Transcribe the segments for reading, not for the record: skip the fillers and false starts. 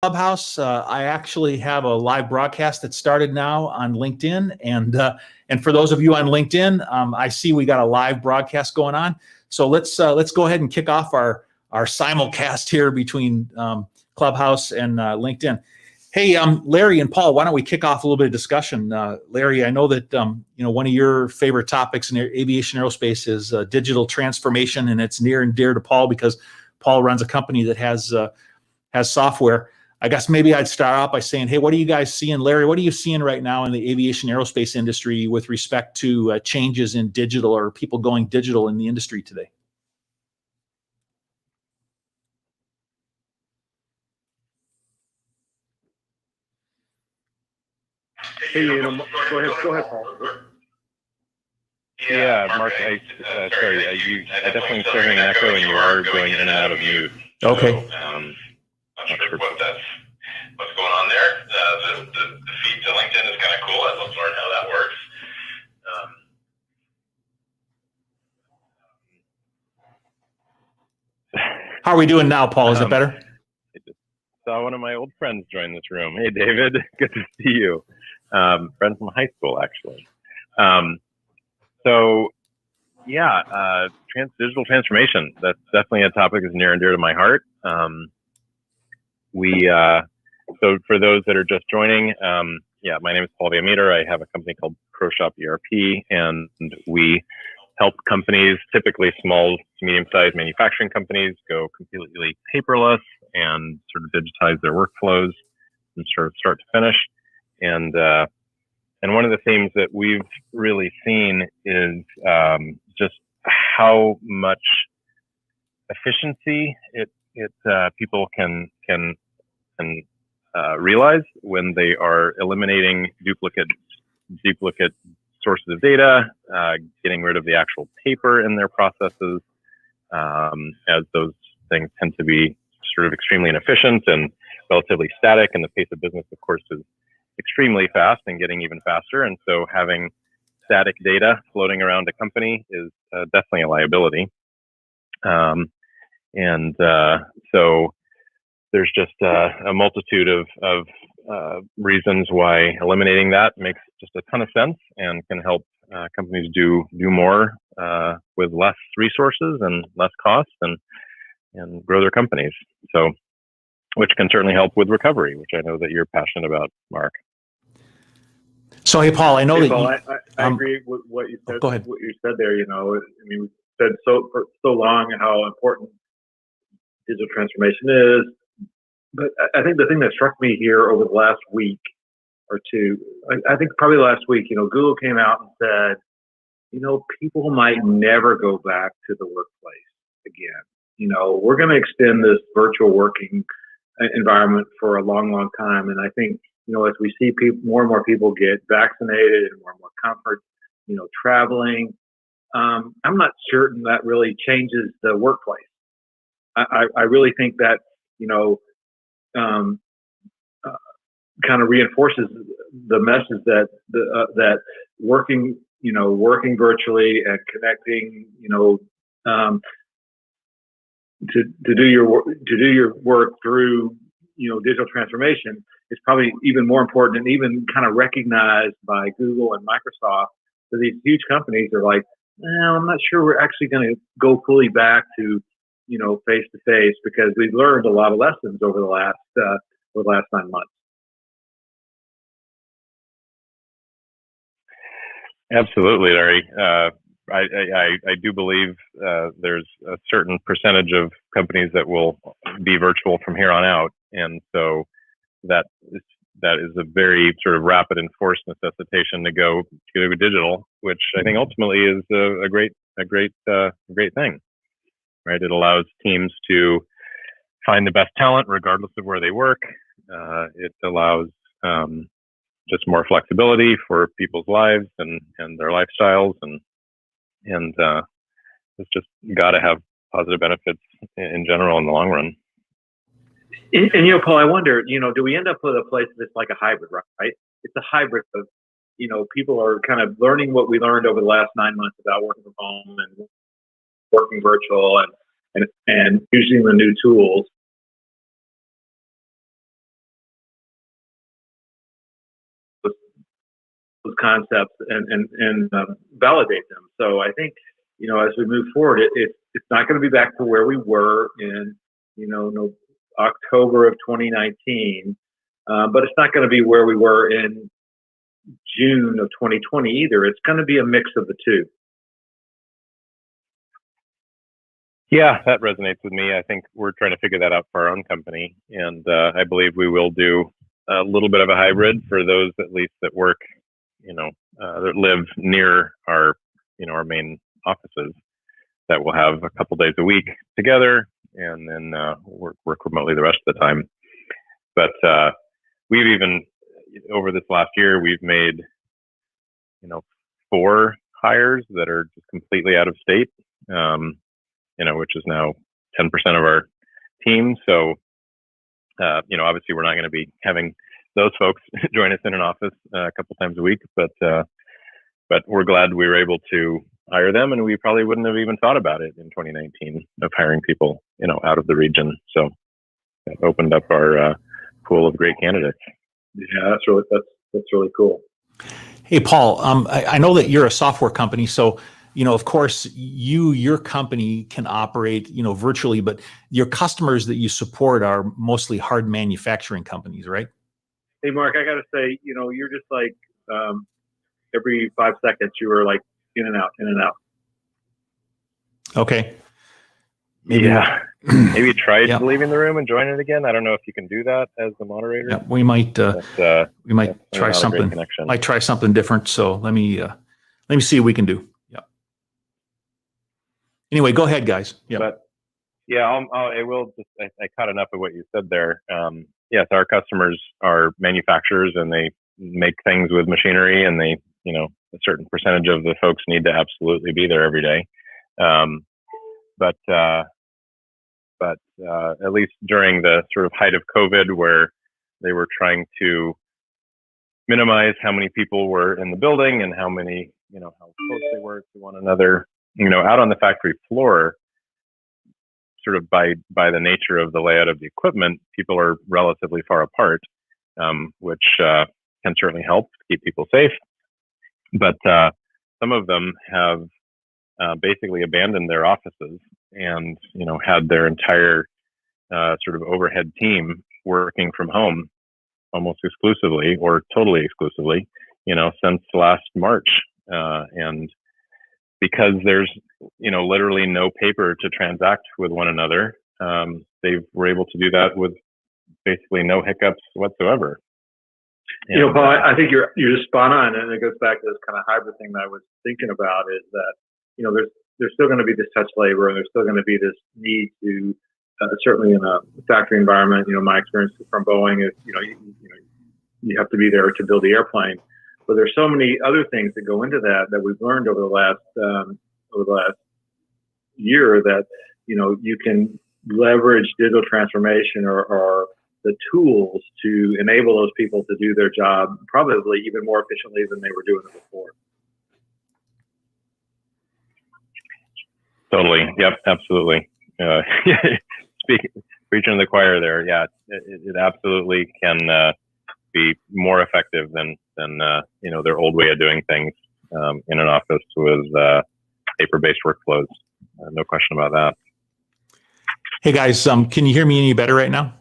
Clubhouse. I actually have a live broadcast that started now on LinkedIn, and for those of you on LinkedIn, I see we got a live broadcast going on. So let's go ahead and kick off our simulcast here between Clubhouse and LinkedIn. Hey, Larry and Paul, why don't we kick off a little bit of discussion? Larry, I know that one of your favorite topics in aviation aerospace is digital transformation, and it's near and dear to Paul because Paul runs a company that has software. I guess maybe I'd start out by saying, hey, what are you guys seeing? Larry, what are you seeing right now in the aviation aerospace industry with respect to changes in digital or people going digital in the industry today? Hey, go ahead, Paul. Yeah, Mark, sorry, I definitely still hearing an echo and you are going in and out of mute. Okay. Not sure what's going on there. The feed to LinkedIn is kind of cool. I'd love to learn how that works. How are we doing now, Paul? Is it better? I just saw one of my old friends join this room. Hey, David, good to see you. Friend from high school, actually. So, yeah, digital transformation. That's definitely a topic that's near and dear to my heart. So for those that are just joining, yeah, my name is Paul Diameter. I have a company called ProShop ERP, and we help companies, typically small to medium-sized manufacturing companies, go completely paperless and sort of digitize their workflows from sort of start to finish. And one of the themes that we've really seen is just how much efficiency people can realize when they are eliminating duplicate sources of data, getting rid of the actual paper in their processes, as those things tend to be sort of extremely inefficient and relatively static, and the pace of business, of course, is extremely fast and getting even faster. And so having static data floating around a company is definitely a liability. So there's just a multitude of reasons why eliminating that makes just a ton of sense and can help companies do more with less resources and less costs and grow their companies. So, which can certainly help with recovery, which I know that you're passionate about, Mark. So, hey, Paul, I know that Paul, I agree with what you said. Go ahead. What you said there, I mean, we've said for so long how important digital transformation is. But I think the thing that struck me here over the last week or two, I think probably last week, Google came out and said, people might never go back to the workplace again. We're going to extend this virtual working environment for a long, long time. And I think, as we see more and more people get vaccinated and more comfort, traveling, I'm not certain that really changes the workplace. I really think that, kind of reinforces the message that that working virtually and connecting, to do your work through, digital transformation is probably even more important and even kind of recognized by Google and Microsoft. So these huge companies are like, I'm not sure we're actually going to go fully back to, face to face, because we've learned a lot of lessons over the last 9 months. Absolutely, Larry. I do believe there's a certain percentage of companies that will be virtual from here on out, and so that is a very sort of rapid and forced necessitation to go digital, which I think ultimately is a great thing, right? It allows teams to find the best talent regardless of where they work. It allows just more flexibility for people's lives and their lifestyles, and it's just got to have positive benefits in general in the long run. And Paul, I wonder, do we end up with a place that's like a hybrid, right? It's a hybrid of, people are kind of learning what we learned over the last 9 months about working from home and working virtual and using the new tools. concepts and validate them. So I think, as we move forward, it's not going to be back to where we were in, no, October of 2019, but it's not going to be where we were in June of 2020 either. It's going to be a mix of the two. Yeah, that resonates with me. I think we're trying to figure that out for our own company, and I believe we will do a little bit of a hybrid for those at least that work, that live near our, our main offices. That we'll have a couple days a week together, and then work remotely the rest of the time. But we've even over this last year, we've made 4 hires that are just completely out of state. Which is now 10% of our team. So, obviously we're not going to be having those folks join us in an office a couple times a week, but we're glad we were able to hire them, and we probably wouldn't have even thought about it in 2019 of hiring people, out of the region. So that opened up our pool of great candidates. Yeah, that's really cool. Hey, Paul, I know that you're a software company, so of course, your company can operate, virtually, but your customers that you support are mostly hard manufacturing companies, right? Hey, Mark, I got to say, you're just like every 5 seconds you were like in and out. Okay. Maybe try leaving the room and join it again. I don't know if you can do that as the moderator. Yeah, we might try something. Might try something different. So let me see what we can do. Anyway, go ahead, guys. Yeah. But I caught enough of what you said there. Yes, our customers are manufacturers, and they make things with machinery, and they, a certain percentage of the folks need to absolutely be there every day. But at least during the sort of height of COVID, where they were trying to minimize how many people were in the building and how many, how close they were to one another, out on the factory floor, sort of by the nature of the layout of the equipment, people are relatively far apart, which can certainly help keep people safe. But some of them have basically abandoned their offices and, had their entire sort of overhead team working from home almost exclusively or totally exclusively, since last March. And because there's, literally no paper to transact with one another, they were able to do that with basically no hiccups whatsoever. And, Paul, I think you're just spot on, and it goes back to this kind of hybrid thing that I was thinking about, is that there's still going to be this touch labor, and there's still going to be this need to certainly in a factory environment. My experience from Boeing is you have to be there to build the airplane. But there's so many other things that go into that we've learned over the last year, that you can leverage digital transformation or the tools to enable those people to do their job probably even more efficiently than they were doing it before. Totally. Yep. Absolutely. Preaching to the choir there. Yeah, it absolutely can be more effective than their old way of doing things in an office with paper-based workflows. No question about that. Hey guys, can you hear me any better right now?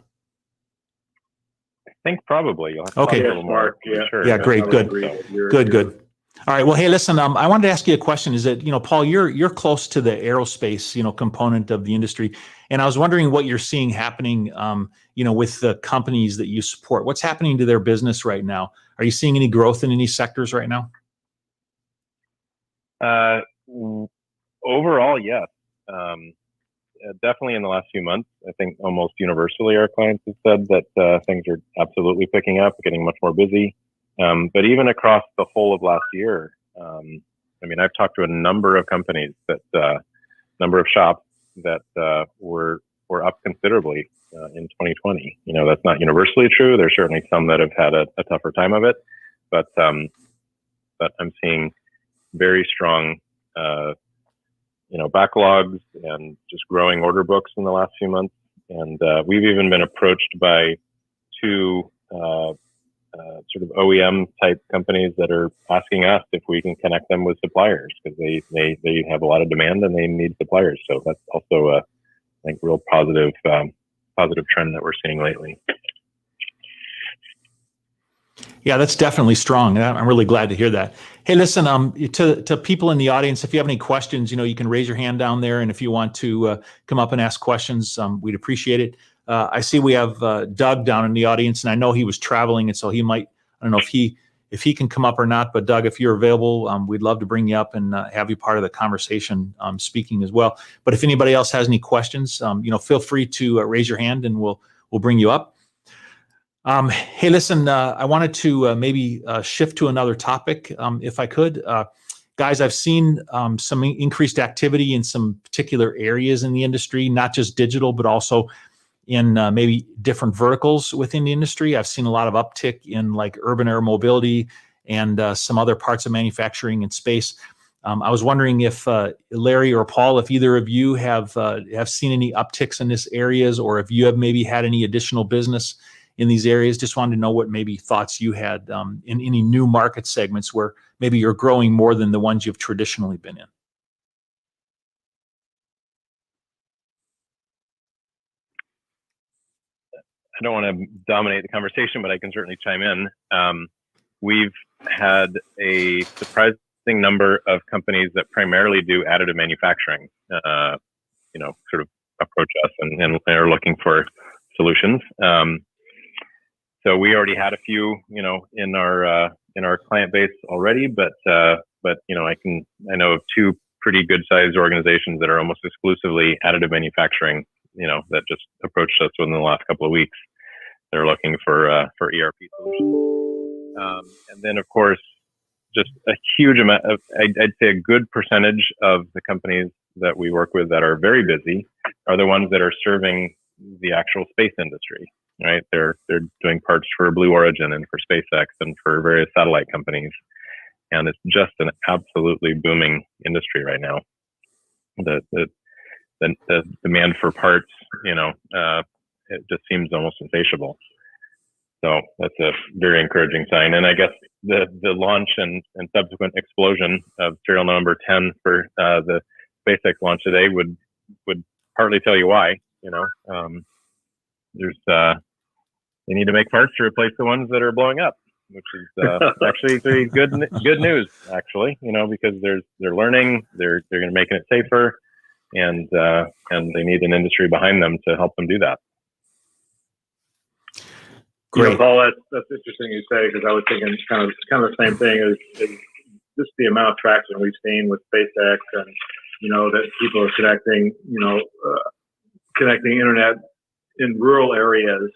I think probably. You'll have to okay. talk a little more. Yeah. Sure. Yeah. Great. Good. Good. All right. Well, hey, listen. I wanted to ask you a question. Is that Paul, you're close to the aerospace component of the industry, and I was wondering what you're seeing happening with the companies that you support. What's happening to their business right now? Are you seeing any growth in any sectors right now? Overall, yes. Definitely in the last few months, I think almost universally our clients have said that things are absolutely picking up, getting much more busy. But even across the whole of last year, I've talked to a number of companies number of shops that were up considerably in 2020. That's not universally true. There's certainly some that have had a tougher time of it, but I'm seeing very strong backlogs and just growing order books in the last few months. And we've even been approached by 2 sort of OEM type companies that are asking us if we can connect them with suppliers because they have a lot of demand and they need suppliers. So that's also a, I think, real positive trend that we're seeing lately. Yeah, that's definitely strong. I'm really glad to hear that. Hey, listen, to people in the audience, if you have any questions, you can raise your hand down there. And if you want to come up and ask questions, we'd appreciate it. I see we have Doug down in the audience, and I know he was traveling, and so he might, I don't know if he can come up or not, but Doug, if you're available, we'd love to bring you up and have you part of the conversation speaking as well. But if anybody else has any questions, feel free to raise your hand and we'll bring you up. Hey, listen, I wanted to maybe shift to another topic, if I could. Guys, I've seen some increased activity in some particular areas in the industry, not just digital, but also in maybe different verticals within the industry. I've seen a lot of uptick in like urban air mobility and some other parts of manufacturing and space. I was wondering if Larry or Paul, if either of you have seen any upticks in these areas, or if you have maybe had any additional business in these areas. Just wanted to know what maybe thoughts you had in any new market segments where maybe you're growing more than the ones you've traditionally been in. I don't want to dominate the conversation, but I can certainly chime in. We've had a surprising number of companies that primarily do additive manufacturing, sort of approach us and are looking for solutions. So we already had a few, in our client base already, but I know of two pretty good sized organizations that are almost exclusively additive manufacturing, that just approached us within the last couple of weeks. They're looking for ERP solutions. And then of course, just a huge amount of, I'd say a good percentage of the companies that we work with that are very busy are the ones that are serving the actual space industry. Right, they're doing parts for Blue Origin and for SpaceX and for various satellite companies, and it's just an absolutely booming industry right now. The demand for parts, it just seems almost insatiable. So that's a very encouraging sign. And I guess the launch and subsequent explosion of serial number 10 for the SpaceX launch today would partly tell you why. They need to make parts to replace the ones that are blowing up, which is actually good news. Actually, because they're learning, they're going to make it safer, and they need an industry behind them to help them do that. Great, Paul. That's interesting you say, because I was thinking kind of the same thing as just the amount of traction we've seen with SpaceX, and that people are connecting internet in rural areas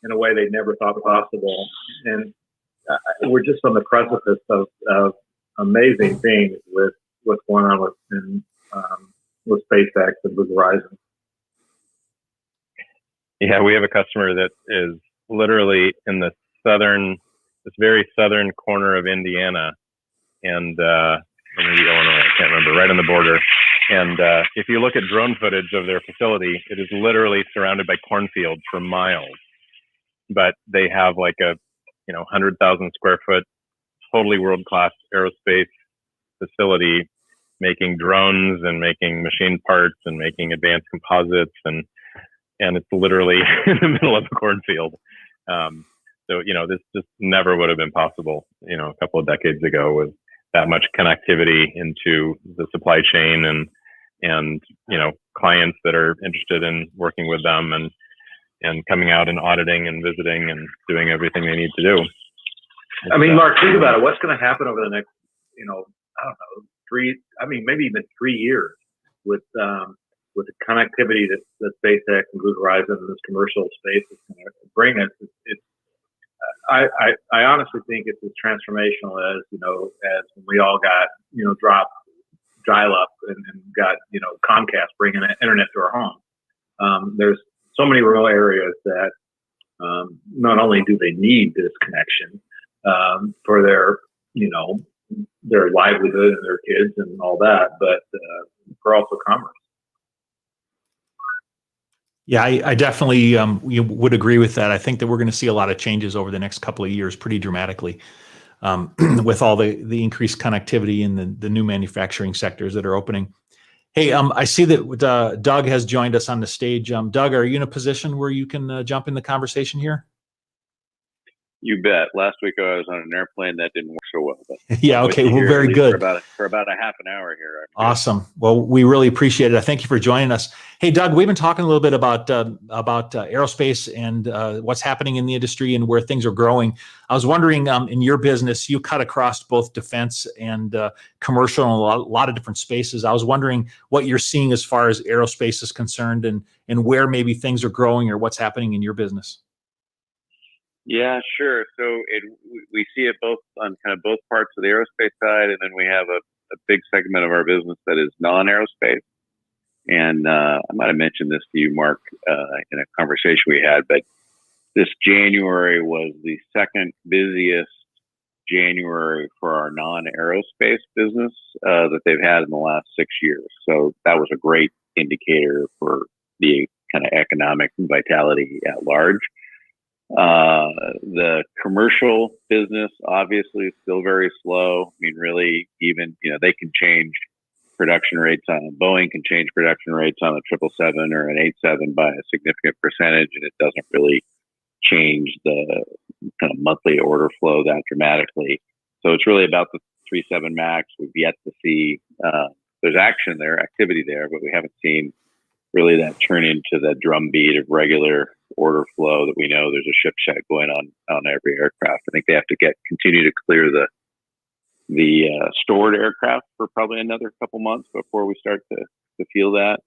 in a way they never thought possible. And we're just on the precipice of amazing things with what's going on with SpaceX and Blue Horizon. Yeah, we have a customer that is literally in this very southern corner of Indiana and maybe Illinois, I can't remember, right on the border. And if you look at drone footage of their facility, it is literally surrounded by cornfields for miles. But they have like a 100,000 square foot, totally world-class aerospace facility, making drones and making machine parts and making advanced composites, and it's literally in the middle of a cornfield. So this just never would have been possible, a couple of decades ago, with that much connectivity into the supply chain and clients that are interested in working with them and coming out and auditing and visiting and doing everything they need to do. I mean, Mark, think about it. What's going to happen over the next, I don't know, maybe even 3 years with the connectivity that SpaceX and Blue Horizon and this commercial space is going to bring us? I honestly think it's as transformational as when we all got dropped dial-up and got Comcast bringing internet to our home. There's so many rural areas that not only do they need this connection for their livelihood and their kids and all that, but for also commerce. Yeah, I definitely would agree with that. I think that we're going to see a lot of changes over the next couple of years, pretty dramatically, with all the increased connectivity and the new manufacturing sectors that are opening. Hey, I see that Doug has joined us on the stage. Doug, are you in a position where you can jump in the conversation here? You bet. Last week I was on an airplane that didn't work so well. But Yeah. Okay. Well, very good. For about a half an hour here. Awesome. Well, we really appreciate it. Thank you for joining us. Hey, Doug, we've been talking a little bit about aerospace and what's happening in the industry and where things are growing. I was wondering, in your business, you cut across both defense and commercial and a lot of different spaces. I was wondering what you're seeing as far as aerospace is concerned, and where maybe things are growing or what's happening in your business. Yeah, sure. So we see it both on kind of both parts of the aerospace side, and then we have a big segment of our business that is non-aerospace. And I might have mentioned this to you, Mark, in a conversation we had, but this January was the second busiest January for our non-aerospace business that they've had in the last 6 years. So that was a great indicator for the kind of economic vitality at large. The commercial business obviously is still very slow. I mean, really, even, they can change production rates on Boeing can change production rates on a 777 or an 87 by a significant percentage, and it doesn't really change the kind of monthly order flow that dramatically. So it's really about the 37 MAX. We've yet to see, there's action there, activity there, but we haven't seen really that turn into the drumbeat of regular order flow that we know there's a ship check going on every aircraft. I think they have to continue to clear the stored aircraft for probably another couple months before we start to feel that.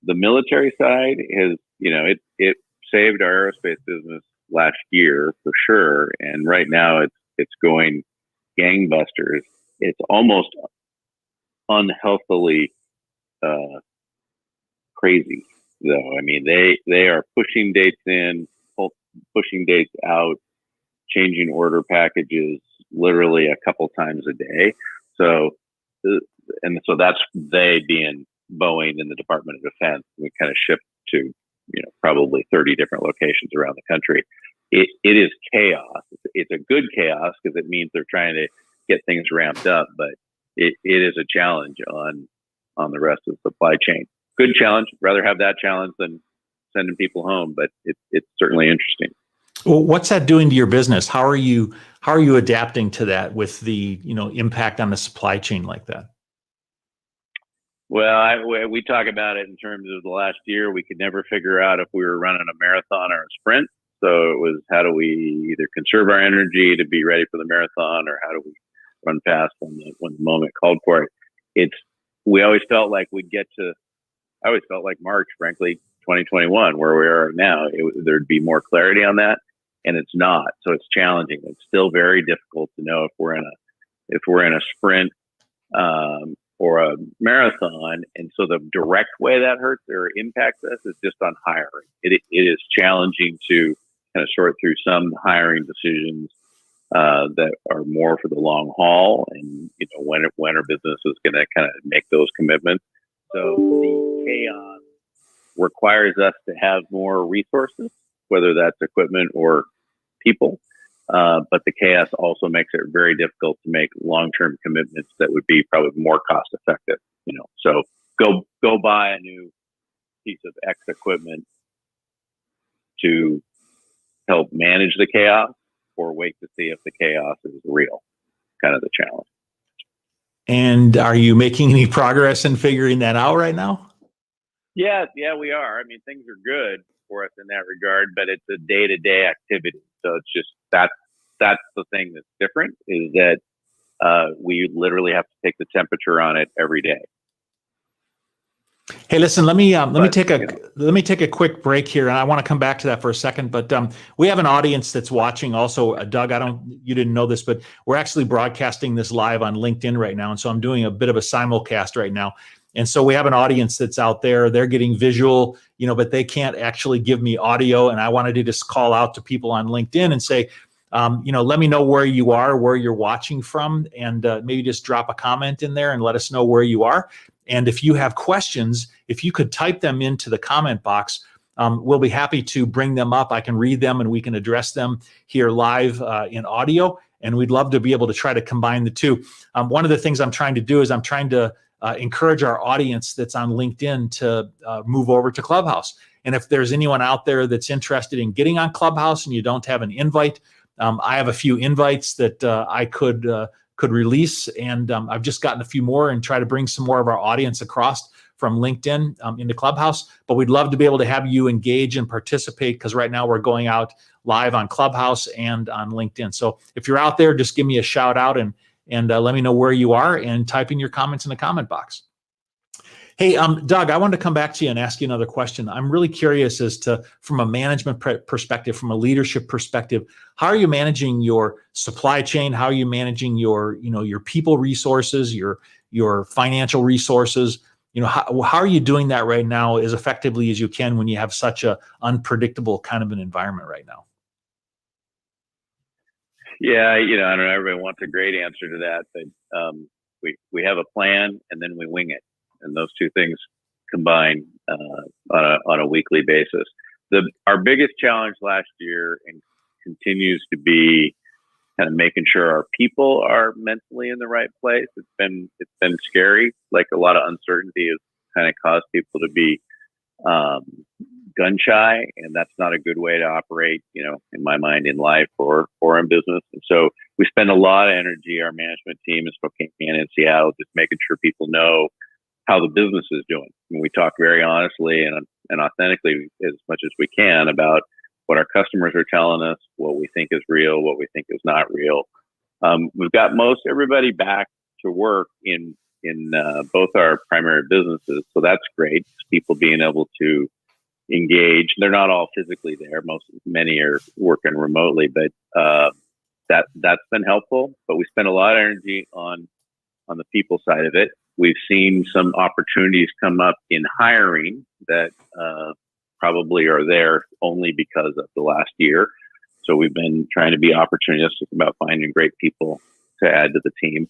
The military side has, it saved our aerospace business last year for sure, and right now it's going gangbusters. It's almost unhealthily crazy, though. I mean, they are pushing dates in, pushing dates out, changing order packages literally a couple times a day. So that's they being Boeing and the Department of Defense. We kind of ship to probably 30 different locations around the country. It is chaos. It's a good chaos because it means they're trying to get things ramped up, but it is a challenge on the rest of the supply chain. Good challenge. Rather have that challenge than sending people home, but it's certainly interesting. Well, what's that doing to your business? How are you adapting to that with the impact on the supply chain like that? Well, we talk about it in terms of the last year. We could never figure out if we were running a marathon or a sprint. So it was, how do we either conserve our energy to be ready for the marathon, or how do we run fast when the moment called for it? We always felt like I always felt like March, frankly, 2021, where we are now, there'd be more clarity on that, and it's not. So it's challenging. It's still very difficult to know if we're in a sprint or a marathon. And so the direct way that hurts or impacts us is just on hiring. It is challenging to kind of sort through some hiring decisions that are more for the long haul, and when our business is going to kind of make those commitments. So the chaos requires us to have more resources, whether that's equipment or people. But the chaos also makes it very difficult to make long-term commitments that would be probably more cost-effective. So go buy a new piece of X equipment to help manage the chaos, or wait to see if the chaos is real. Kind of the challenge. And are you making any progress in figuring that out right now? Yeah, we are. I mean, things are good for us in that regard, but it's a day-to-day activity. So it's just that's the thing that's different, is that we literally have to take the temperature on it every day. Hey, listen, let me take a quick break here, and I want to come back to that for a second. But we have an audience that's watching also. Doug, you didn't know this, but we're actually broadcasting this live on LinkedIn right now, and so I'm doing a bit of a simulcast right now. And so we have an audience that's out there. They're getting visual, but they can't actually give me audio. And I wanted to just call out to people on LinkedIn and say, let me know where you are, where you're watching from, and maybe just drop a comment in there and let us know where you are. And if you have questions, if you could type them into the comment box, we'll be happy to bring them up. I can read them and we can address them here live in audio. And we'd love to be able to try to combine the two. One of the things I'm trying to do is I'm trying to encourage our audience that's on LinkedIn to move over to Clubhouse. And if there's anyone out there that's interested in getting on Clubhouse and you don't have an invite, I have a few invites that I could release. And I've just gotten a few more and try to bring some more of our audience across from LinkedIn into Clubhouse. But we'd love to be able to have you engage and participate, because right now we're going out live on Clubhouse and on LinkedIn. So if you're out there, just give me a shout out and let me know where you are and type in your comments in the comment box. Hey, Doug, I wanted to come back to you and ask you another question. I'm really curious as to, from a management perspective, from a leadership perspective, how are you managing your supply chain? How are you managing your people resources, your financial resources? How are you doing that right now as effectively as you can when you have such a unpredictable kind of an environment right now? Yeah, I don't know, everybody wants a great answer to that, but we have a plan and then we wing it, and those two things combine on a weekly basis. Our biggest challenge last year, and continues to be, kind of making sure our people are mentally in the right place. It's been scary. Like, a lot of uncertainty has kind of caused people to be gun shy, and that's not a good way to operate, in my mind, in life or in business. And so we spend a lot of energy, our management team in Spokane and Seattle, just making sure people know how the business is doing. And we talk very honestly and authentically as much as we can about what our customers are telling us, what we think is real, what we think is not real. We've got most everybody back to work in both our primary businesses, so that's great. People being able to engage. They're not all physically there. Many are working remotely, but that's been helpful. But we spend a lot of energy on the people side of it. We've seen some opportunities come up in hiring that probably are there only because of the last year. So we've been trying to be opportunistic about finding great people to add to the team.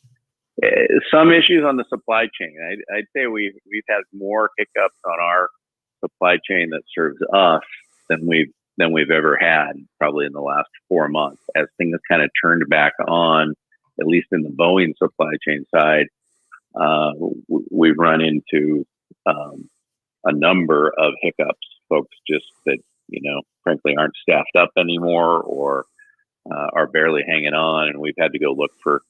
Some issues on the supply chain. I'd say we've had more hiccups on our supply chain that serves us than we've ever had, probably in the last 4 months, as things kind of turned back on, at least in the Boeing supply chain side. We've run into a number of hiccups, folks just that, frankly aren't staffed up anymore or are barely hanging on, and we've had to go look for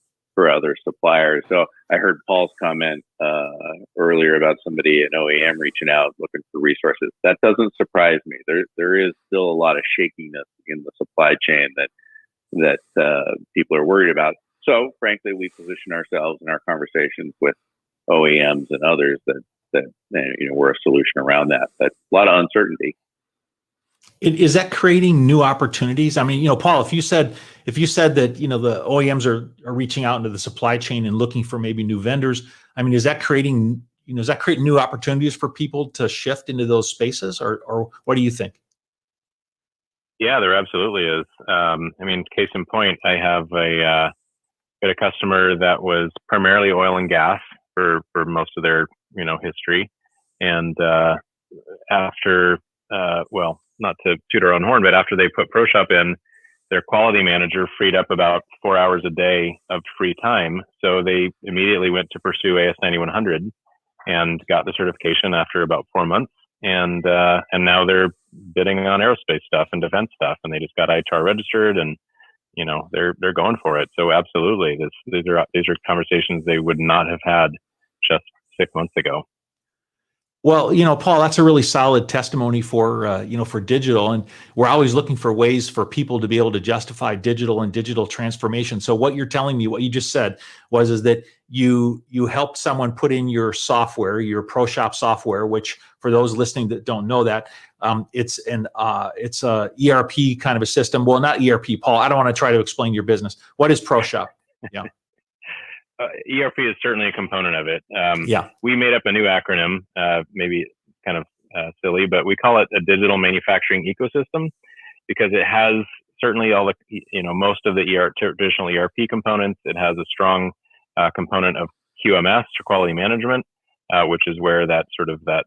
other suppliers. So I heard Paul's comment earlier about somebody at OEM reaching out looking for resources. That doesn't surprise me. There is still a lot of shakiness in the supply chain that people are worried about. So frankly, we position ourselves in our conversations with OEMs and others that we're a solution around that. But a lot of uncertainty. Is that creating new opportunities? I mean, Paul, if you said that, the OEMs are reaching out into the supply chain and looking for maybe new vendors, I mean, is that creating new opportunities for people to shift into those spaces, or what do you think? Yeah, there absolutely is. Case in point, I have a customer that was primarily oil and gas for most of their history, and after not to toot our own horn, but after they put ProShop in, their quality manager freed up about 4 hours a day of free time. So they immediately went to pursue AS9100 and got the certification after about 4 months. And now they're bidding on aerospace stuff and defense stuff, and they just got ITAR registered, and they're going for it. So absolutely, these are conversations they would not have had just 6 months ago. Well, Paul, that's a really solid testimony for digital, and we're always looking for ways for people to be able to justify digital and digital transformation. So what you're telling me, what you just said is that you helped someone put in your software, your ProShop software, which for those listening that don't know that, it's a ERP kind of a system. Well, not ERP, Paul. I don't want to try to explain your business. What is ProShop? Yeah. ERP is certainly a component of it. Yeah. We made up a new acronym, maybe kind of silly, but we call it a digital manufacturing ecosystem, because it has certainly all the, most of the traditional ERP components. It has a strong component of QMS, or quality management, which is where that sort of that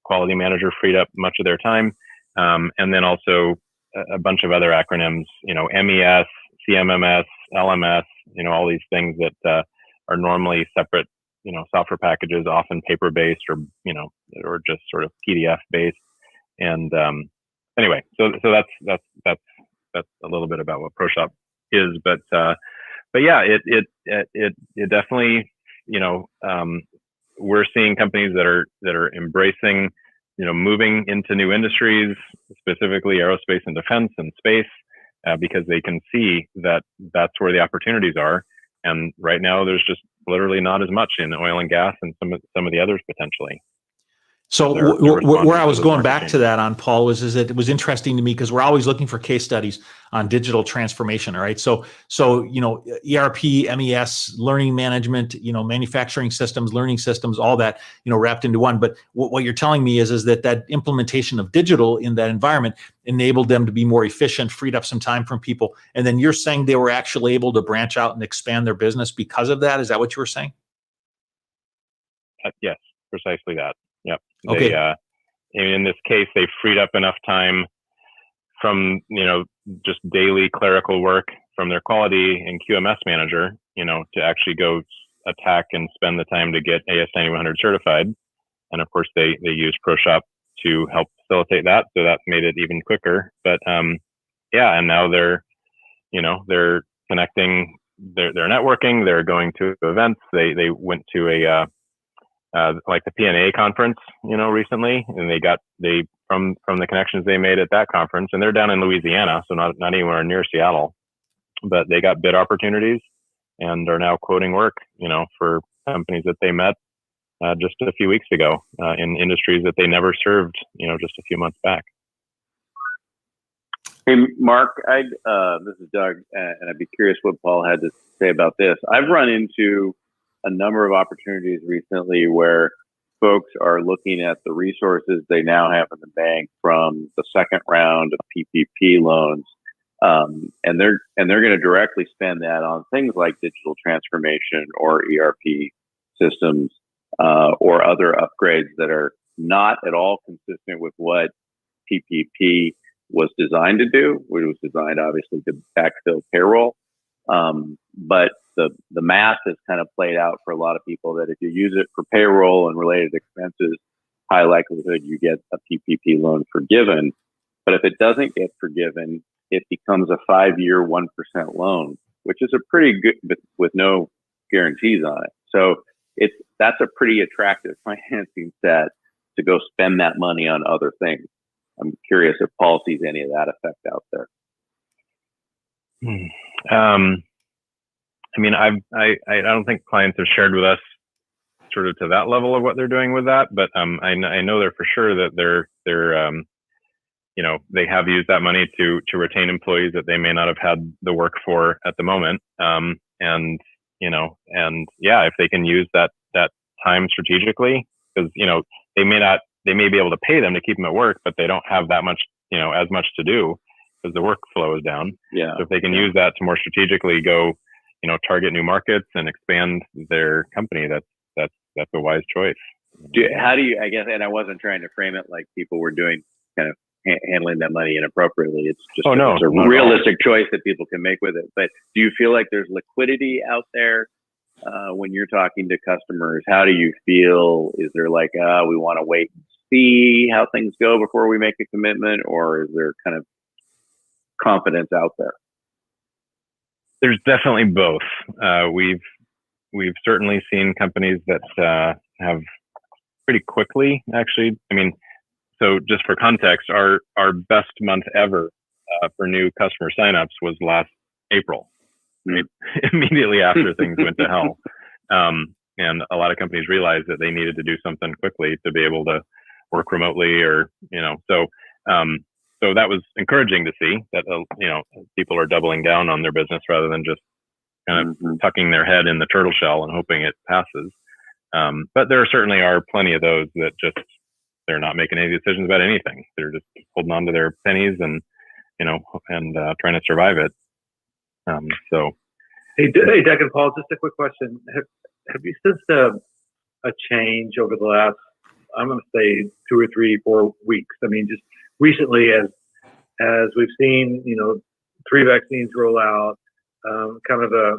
quality manager freed up much of their time. And then also a bunch of other acronyms, MES, CMMS, LMS, all these things that are normally separate, software packages, often paper-based or just sort of PDF-based. And anyway, so that's a little bit about what ProShop is, but yeah, it definitely, we're seeing companies that are embracing, moving into new industries, specifically aerospace and defense and space, because they can see that that's where the opportunities are. And right now, there's just literally not as much in oil and gas and some of the others potentially. So where I was going back to that on, Paul, is that it was interesting to me because we're always looking for case studies on digital transformation. All right. So ERP, MES, learning management, manufacturing systems, learning systems, all that, wrapped into one. But what you're telling me is that implementation of digital in that environment enabled them to be more efficient, freed up some time from people. And then you're saying they were actually able to branch out and expand their business because of that. Is that what you were saying? Yes, precisely that. Yep. Okay. In this case, they freed up enough time from, just daily clerical work from their quality and QMS manager, to actually go attack and spend the time to get AS9100 certified. And of course, they use ProShop to help facilitate that. So that made it even quicker. But yeah, and now they're connecting, they're networking, they're going to events. They went to like the PNA conference, recently, and they from the connections they made at that conference, and they're down in Louisiana, so not anywhere near Seattle, but they got bid opportunities and are now quoting work, for companies that they met just a few weeks ago in industries that they never served, just a few months back. Hey, Mark, this is Doug, and I'd be curious what Paul had to say about this. I've run into a number of opportunities recently where folks are looking at the resources they now have in the bank from the second round of PPP loans, and they're going to directly spend that on things like digital transformation or ERP systems or other upgrades that are not at all consistent with what PPP was designed to do. It was designed, obviously, to backfill payroll, but the math has kind of played out for a lot of people that if you use it for payroll and related expenses, high likelihood you get a PPP loan forgiven. But if it doesn't get forgiven, it becomes a 5-year, 1% loan, which is a pretty good, but with no guarantees on it. So that's a pretty attractive financing set to go spend that money on other things. I'm curious if Paul sees any of that effect out there. I mean, I don't think clients have shared with us sort of to that level of what they're doing with that, but I know they're for sure that they're they have used that money to retain employees that they may not have had the work for at the moment, and yeah, if they can use that time strategically, because they may be able to pay them to keep them at work, but they don't have that much as much to do because the workflow is down. Yeah. So if they can use that to more strategically go target new markets and expand their company, that's a wise choice. How do you, I guess, and I wasn't trying to frame it like people were doing kind of handling that money inappropriately. It's just it's a realistic choice that people can make with it. But do you feel like there's liquidity out there when you're talking to customers? How do you feel? Is there like, we want to wait and see how things go before we make a commitment, or is there kind of confidence out there? There's definitely both. We've certainly seen companies that have pretty quickly, actually. I mean, so just for context, our best month ever for new customer signups was last April, right? Immediately after things went to hell. And a lot of companies realized that they needed to do something quickly to be able to work remotely, or so that was encouraging to see that people are doubling down on their business rather than just kind of tucking their head in the turtle shell and hoping it passes. But there certainly are plenty of those that just they're not making any decisions about anything. They're just holding on to their pennies and trying to survive it. So, hey, Doug and Paul, just a quick question: Have you sensed a change over the last I'm going to say 2 or 3, 4 weeks. I mean, just recently, as we've seen, 3 vaccines roll out, kind of a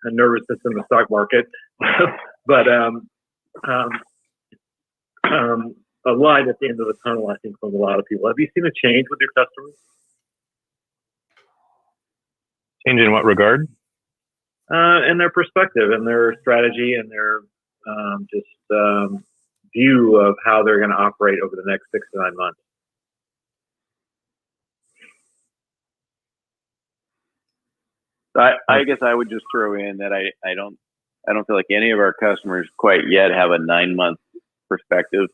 nervousness in the stock market, but a light at the end of the tunnel, I think, from a lot of people. Have you seen a change with your customers? Change in what regard? And their perspective and their strategy and their view of how they're going to operate over the next 6 to 9 months. I guess I would just throw in that I don't feel like any of our customers quite yet have a 9-month perspective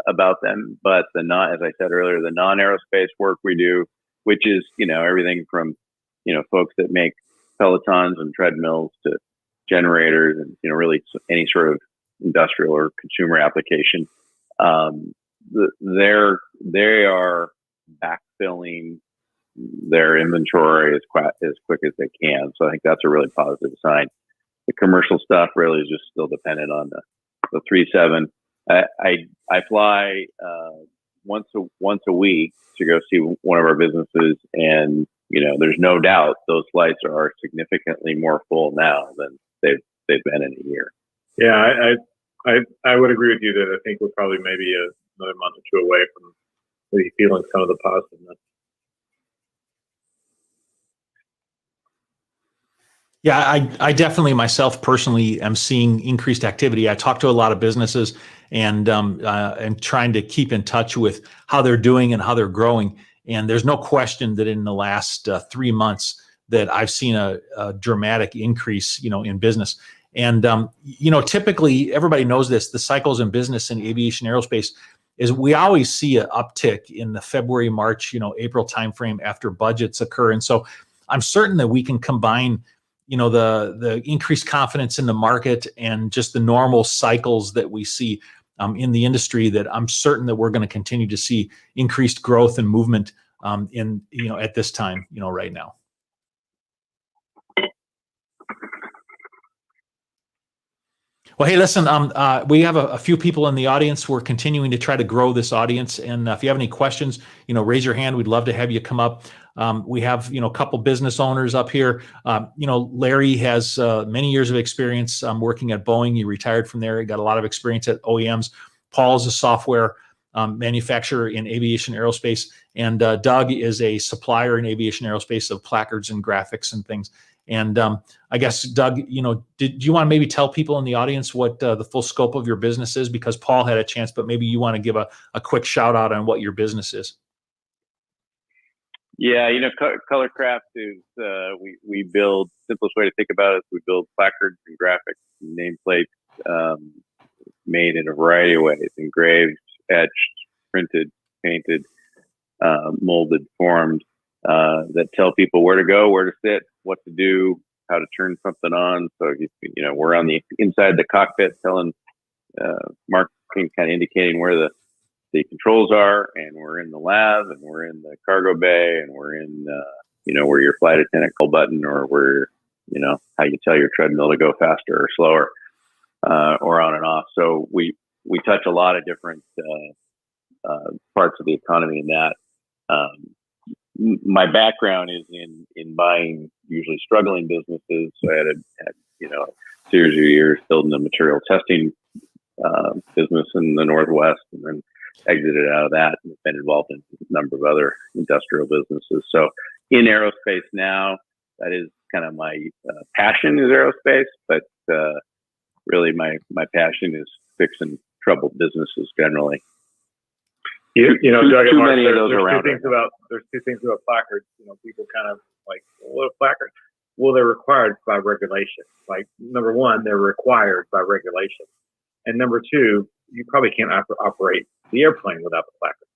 about them, but as I said earlier, the non-aerospace work we do, which is everything from folks that make pelotons and treadmills to generators and really any sort of industrial or consumer application, they are backfilling their inventory as quick as they can. So I think that's a really positive sign. The commercial stuff really is just still dependent on the 737. I fly once a week to go see one of our businesses, and there's no doubt those flights are significantly more full now than they've been in a year. Yeah, I would agree with you that I think we're probably maybe another month or 2 away from maybe feeling some of the positiveness. Yeah, I definitely myself personally am seeing increased activity. I talk to a lot of businesses and trying to keep in touch with how they're doing and how they're growing. And there's no question that in the last 3 months that I've seen a dramatic increase, in business. And typically everybody knows this. The cycles in business in aviation aerospace is we always see an uptick in the February, March, April timeframe after budgets occur. And so I'm certain that we can combine the increased confidence in the market and just the normal cycles that we see in the industry, that I'm certain that we're going to continue to see increased growth and movement at this time, right now. Well, hey, listen, we have a few people in the audience. We're continuing to try to grow this audience. And if you have any questions, raise your hand. We'd love to have you come up. We have, a couple business owners up here. Larry has many years of experience working at Boeing. He retired from there. He got a lot of experience at OEMs. Paul is a software manufacturer in aviation aerospace. And Doug is a supplier in aviation aerospace of placards and graphics and things. And I guess, Doug, do you want to maybe tell people in the audience what the full scope of your business is? Because Paul had a chance, but maybe you want to give a quick shout out on what your business is. Yeah, Colorcraft is, we build, simplest way to think about it is we build placards and graphics and nameplates made in a variety of ways: engraved, etched, printed, painted, molded, formed, that tell people where to go, where to sit, what to do, how to turn something on. So, we're on the inside the cockpit telling, marking, kind of indicating where the controls are, and we're in the lab, and we're in the cargo bay, and we're in, where your flight attendant call button, or where, how you tell your treadmill to go faster or slower, or on and off. So we touch a lot of different parts of the economy in that. My background is in buying usually struggling businesses. So I had a series of years building a material testing business in the Northwest, and then exited out of that and been involved in a number of other industrial businesses. So in aerospace now, that is kind of my passion is aerospace, but really my passion is fixing troubled businesses generally. Doug, too many of those around. There's 2 things about placards. People kind of like, what a placard? Well, they're required by regulation. Like, number one, they're required by regulation, and number 2, you probably can't operate the airplane without the placard.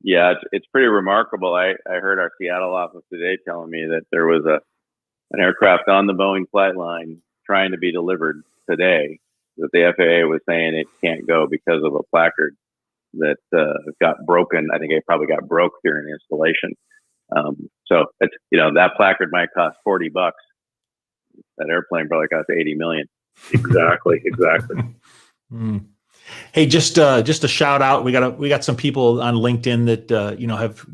Yeah, it's pretty remarkable. I heard our Seattle office today telling me that there was an aircraft on the Boeing flight line trying to be delivered today, that the FAA was saying it can't go because of a placard that got broken. I think it probably got broke during installation. So it's, that placard might cost $40. That airplane probably cost $80 million. Exactly. Mm. Hey, just a shout out. We got some people on LinkedIn that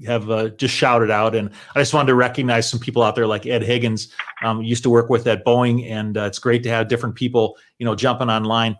have just shouted out, and I just wanted to recognize some people out there like Ed Higgins, used to work with at Boeing, and it's great to have different people jumping online.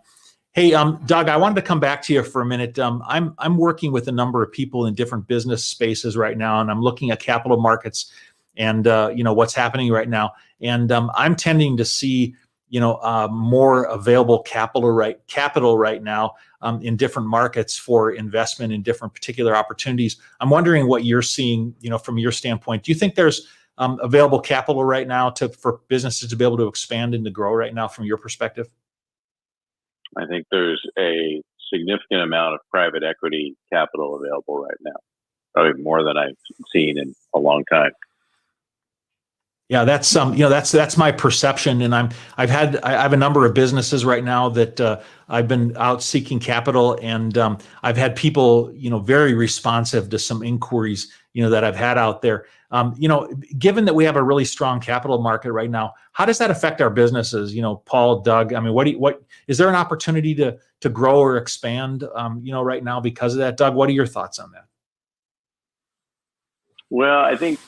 Hey, Doug, I wanted to come back to you for a minute. I'm working with a number of people in different business spaces right now, and I'm looking at capital markets and what's happening right now, and I'm tending to see more available capital right now in different markets for investment in different particular opportunities. I'm wondering what you're seeing, from your standpoint. Do you think there's available capital right now for businesses to be able to expand and to grow right now from your perspective? I think there's a significant amount of private equity capital available right now, probably more than I've seen in a long time. Yeah, that's my perception, and I have a number of businesses right now that I've been out seeking capital, and I've had people very responsive to some inquiries that I've had out there. Given that we have a really strong capital market right now, how does that affect our businesses? Paul, Doug, I mean, what is there an opportunity to grow or expand right now because of that? Doug, what are your thoughts on that? Well, I think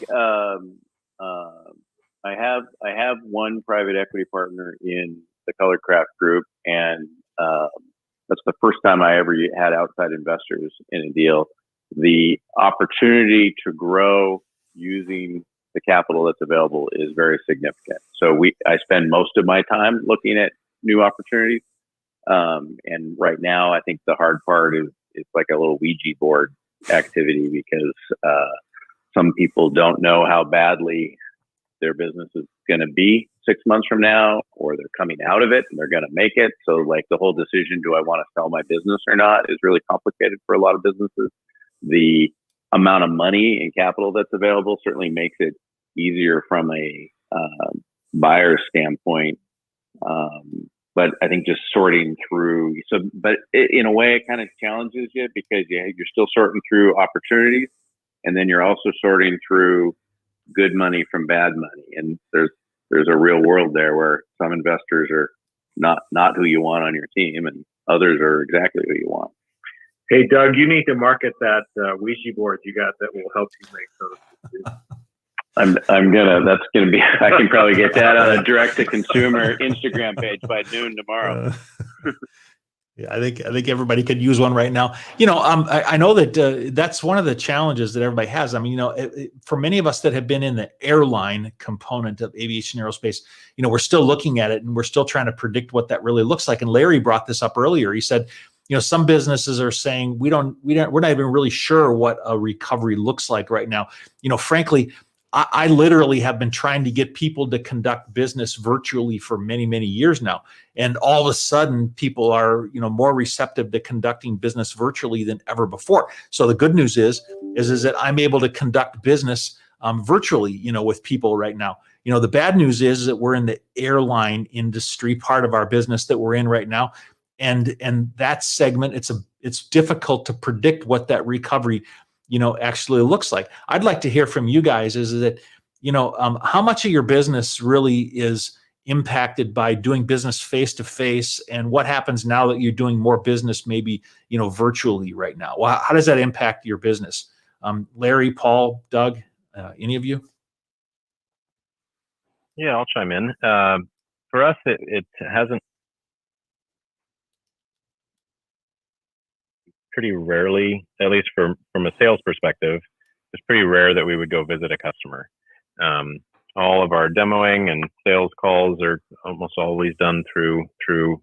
I have one private equity partner in the Colorcraft group, and that's the first time I ever had outside investors in a deal. The opportunity to grow using the capital that's available is very significant. So I spend most of my time looking at new opportunities, and right now I think the hard part is it's like a little Ouija board activity because some people don't know how badly their business is going to be 6 months from now, or they're coming out of it and they're going to make it. So like the whole decision, do I want to sell my business or not, is really complicated for a lot of businesses. The amount of money and capital that's available certainly makes it easier from a buyer standpoint. But I think just sorting through, in a way it kind of challenges you because you're still sorting through opportunities, and then you're also sorting through good money from bad money. And there's a real world there where some investors are not who you want on your team, and others are exactly who you want. Hey, Doug, you need to market that Ouija board you got that will help you make those. That's gonna be, I can probably get that on a direct to consumer Instagram page by noon tomorrow. Yeah, I think everybody could use one right now. I know that that's one of the challenges that everybody has. I mean, for many of us that have been in the airline component of aviation aerospace, we're still looking at it and we're still trying to predict what that really looks like. And Larry brought this up earlier. He said, some businesses are saying we're not even really sure what a recovery looks like right now. Frankly, I literally have been trying to get people to conduct business virtually for many, many years now. And all of a sudden, people are, more receptive to conducting business virtually than ever before. So the good news is that I'm able to conduct business virtually, with people right now. The bad news is that we're in the airline industry, part of our business that we're in right now. And that segment, it's difficult to predict what that recovery actually looks like. I'd like to hear from you guys is that, how much of your business really is impacted by doing business face to face, and what happens now that you're doing more business maybe, virtually right now? Well, how does that impact your business? Larry, Paul, Doug, any of you? Yeah, I'll chime in. For us, it hasn't. Pretty rarely, at least from a sales perspective, it's pretty rare that we would go visit a customer. All of our demoing and sales calls are almost always done through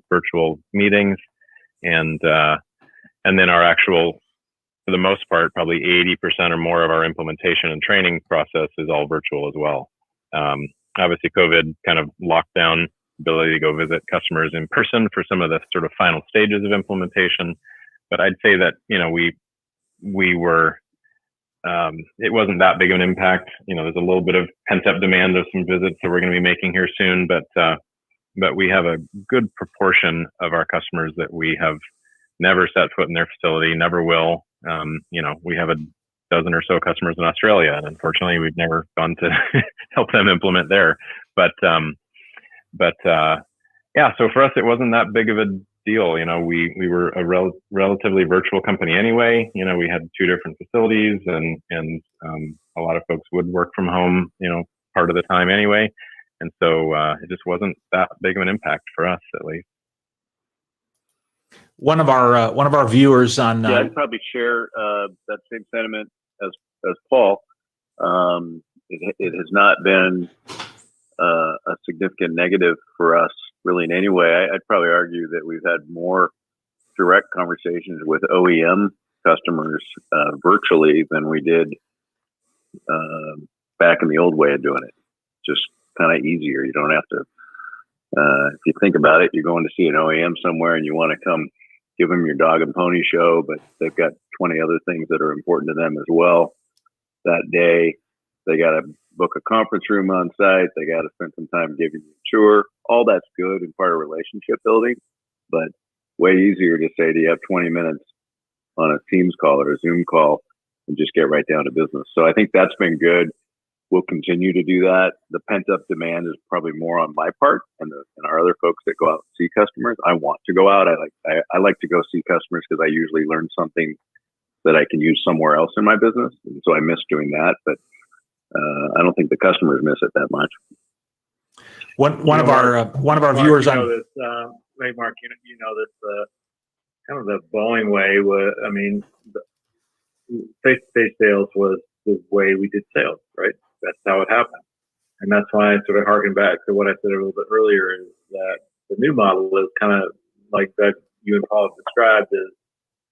virtual meetings, and then our actual, for the most part, probably 80% or more of our implementation and training process is all virtual as well. Obviously, COVID kind of locked down ability to go visit customers in person for some of the sort of final stages of implementation. But I'd say that, we were, it wasn't that big of an impact. There's a little bit of pent up demand of some visits that we're going to be making here soon, but we have a good proportion of our customers that we have never set foot in their facility, never will. We have a dozen or so customers in Australia, and unfortunately we've never gone to help them implement there. But yeah, so for us, it wasn't that big of a deal. You know, we were a relatively virtual company anyway. You know, we had 2 different facilities, and a lot of folks would work from home, you know, part of the time anyway. And so it just wasn't that big of an impact for us, at least. One of our viewers on yeah, I'd probably share that same sentiment as Paul. It has not been a significant negative for us, really, in any way. I'd probably argue that we've had more direct conversations with OEM customers virtually than we did back in the old way of doing it. Just kind of easier. You don't have to. If you think about it, you're going to see an OEM somewhere, and you want to come give them your dog and pony show, but they've got 20 other things that are important to them as well that day. They got to book a conference room on site. They got to spend some time giving you a tour. All that's good and part of relationship building, but way easier to say, do you have 20 minutes on a Teams call or a Zoom call, and just get right down to business. So I think that's been good. We'll continue to do that. The pent up demand is probably more on my part and our other folks that go out and see customers. I want to go out. I like to go see customers because I usually learn something that I can use somewhere else in my business. And so I miss doing that, but I don't think the customers miss it that much. One of our viewers on this, hey Mark, you know this kind of the Boeing way was. I mean, face-to-face sales was the way we did sales, right? That's how it happened. And that's why I sort of harken back to what I said a little bit earlier, is that the new model is kind of like that you and Paul have described, is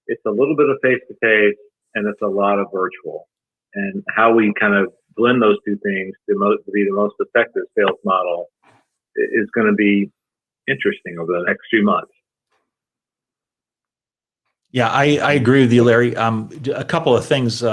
it's a little bit of face-to-face and it's a lot of virtual. And how we kind of blend those two things to be the most effective sales model is going to be interesting over the next few months. Yeah, I agree with you, Larry. A couple of things.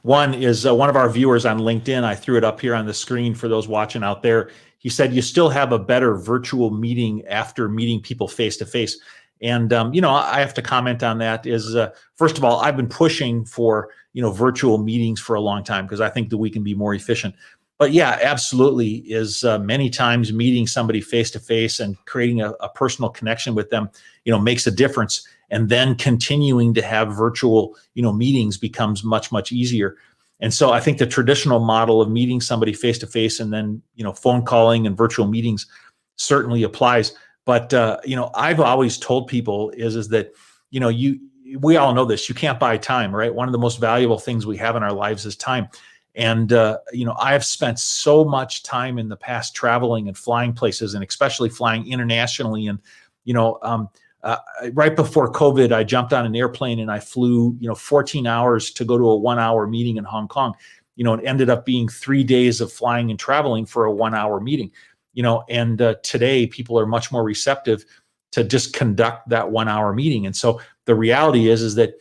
One is one of our viewers on LinkedIn, I threw it up here on the screen for those watching out there. He said, you still have a better virtual meeting after meeting people face to face. And, I have to comment on that is, first of all, I've been pushing for, virtual meetings for a long time because I think that we can be more efficient. But yeah, absolutely is many times meeting somebody face to face and creating a personal connection with them, makes a difference. And then continuing to have virtual, meetings becomes much, much easier. And so I think the traditional model of meeting somebody face to face and then, phone calling and virtual meetings certainly applies. But, I've always told people is that, we all know this, you can't buy time, right? One of the most valuable things we have in our lives is time. And, I have spent so much time in the past traveling and flying places, and especially flying internationally. And, right before COVID, I jumped on an airplane and I flew, 14 hours to go to a 1 hour meeting in Hong Kong. It ended up being 3 days of flying and traveling for a 1 hour meeting. And today people are much more receptive to just conduct that 1 hour meeting. And so the reality is that,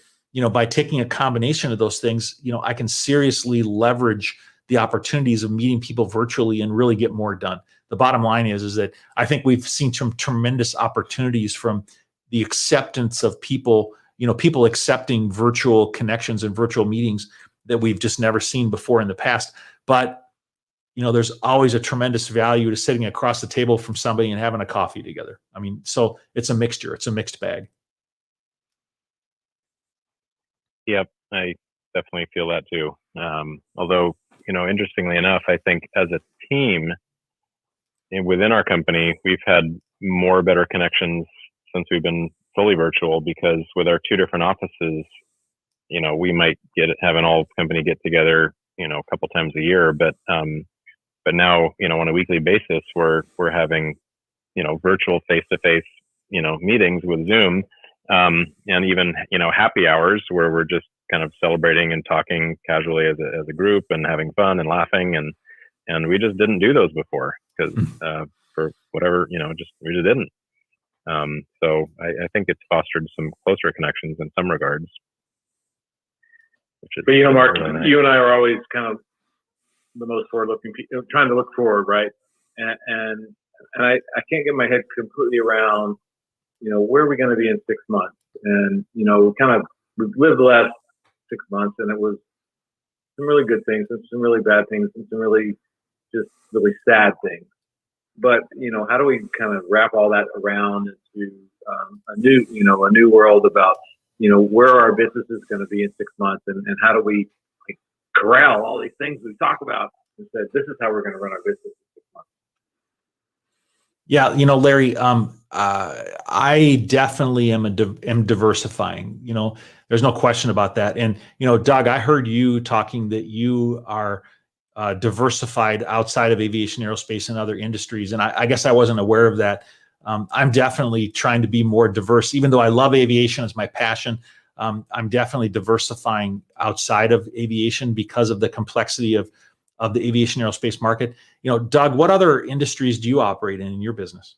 by taking a combination of those things, I can seriously leverage the opportunities of meeting people virtually and really get more done. The bottom line is that I think we've seen some tremendous opportunities from the acceptance of people, people accepting virtual connections and virtual meetings that we've just never seen before in the past. But, there's always a tremendous value to sitting across the table from somebody and having a coffee together. I mean, so it's a mixture. It's a mixed bag. Yep, I definitely feel that too. Although, interestingly enough, I think as a team within our company, we've had more better connections since we've been fully virtual, because with our 2 different offices, we might have an all company get together, a couple times a year, but now, on a weekly basis, we're having, virtual face-to-face, meetings with Zoom, and even, happy hours where we're just kind of celebrating and talking casually as a group and having fun and laughing. And we just didn't do those before because, for whatever, we just didn't. So I think it's fostered some closer connections in some regards. But Mark, really nice. You and I are always kind of the most forward-looking people, trying to look forward, right? And I can't get my head completely around, where are we going to be in 6 months? And we've lived the last 6 months, and it was some really good things, and some really bad things, and some really just really sad things. but how do we kind of wrap all that around into a new world about where our business is going to be in 6 months, and how do we corral all these things we talk about and say this is how we're going to run our business in 6 months. Yeah, Larry, I definitely am diversifying. There's no question about that. And Doug, I heard you talking that you are diversified outside of aviation, aerospace, and other industries. And I guess I wasn't aware of that. I'm definitely trying to be more diverse, even though I love aviation as my passion. I'm definitely diversifying outside of aviation because of the complexity of the aviation aerospace market. Doug, what other industries do you operate in your business?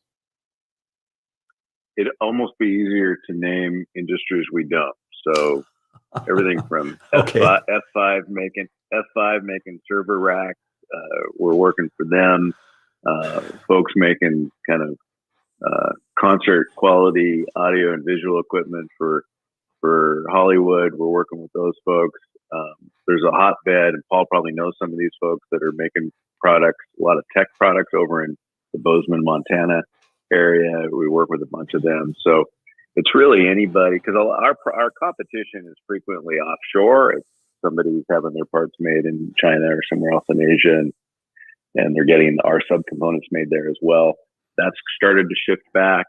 It'd almost be easier to name industries we don't. So everything from Okay. F5 making server racks. We're working for them. Folks making kind of concert quality audio and visual equipment for Hollywood. We're working with those folks. There's a hotbed, and Paul probably knows some of these folks that are making products, a lot of tech products over in the Bozeman, Montana area. We work with a bunch of them. So it's really anybody, because our competition is frequently offshore. It's somebody's having their parts made in China or somewhere else in Asia, and they're getting our subcomponents made there as well. That's started to shift back.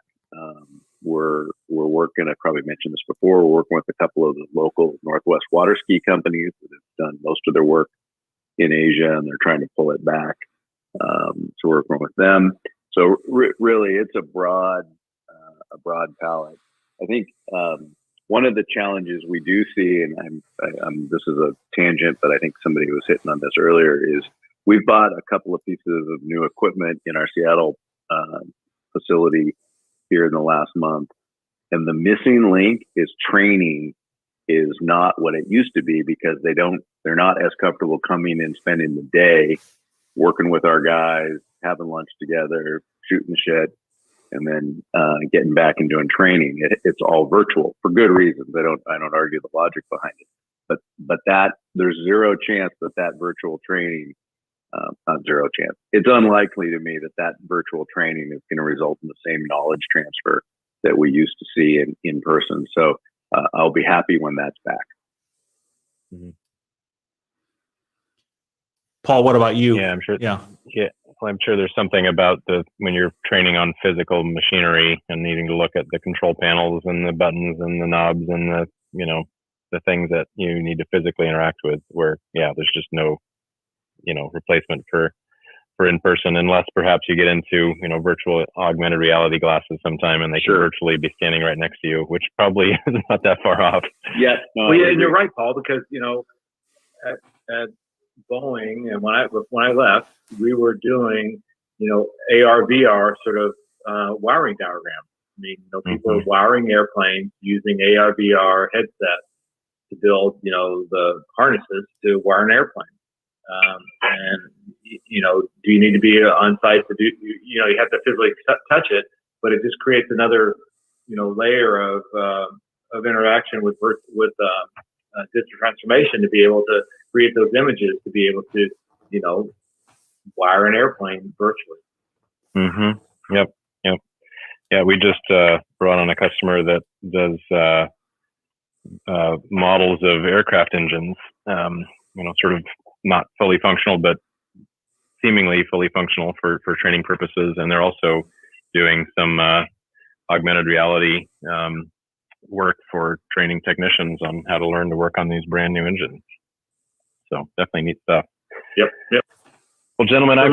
We're working, I probably mentioned this before, we're working with a couple of the local Northwest water ski companies that have done most of their work in Asia, and they're trying to pull it back. So we're working with them. So really, it's a broad palette. I think one of the challenges we do see, and this is a tangent, but I think somebody was hitting on this earlier, is we've bought a couple of pieces of new equipment in our Seattle facility here in the last month, and the missing link is training is not what it used to be, because they're not as comfortable coming and spending the day working with our guys, having lunch together, shooting shit, and then getting back and doing training. It's all virtual for good reasons. I don't argue the logic behind it, but that there's zero chance that virtual training, not zero chance. It's unlikely to me that virtual training is going to result in the same knowledge transfer that we used to see in person. So I'll be happy when that's back. Mm-hmm. Paul, what about you? Yeah, I'm sure. Yeah. Well, I'm sure there's something about when you're training on physical machinery and needing to look at the control panels and the buttons and the knobs and the things that you need to physically interact with, where there's just no replacement for in person, unless perhaps you get into virtual augmented reality glasses sometime, and they can virtually be standing right next to you, which probably is not that far off. Yeah, well, yeah, and you're right, Paul, because at Boeing, and when I left, we were doing AR VR sort of wiring diagram. I mean, people are wiring airplanes using AR VR headsets to build the harnesses to wire an airplane. And do you need to be on site to do? You have to physically touch it, but it just creates another layer of interaction with digital transformation to be able to create those images, to be able to wire an airplane virtually. Mm-hmm. Yep. Yeah, we just brought on a customer that does models of aircraft engines. Sort of not fully functional, but seemingly fully functional for training purposes. And they're also doing some augmented reality work for training technicians on how to learn to work on these brand new engines. So definitely neat stuff. Yep. Well, gentlemen, I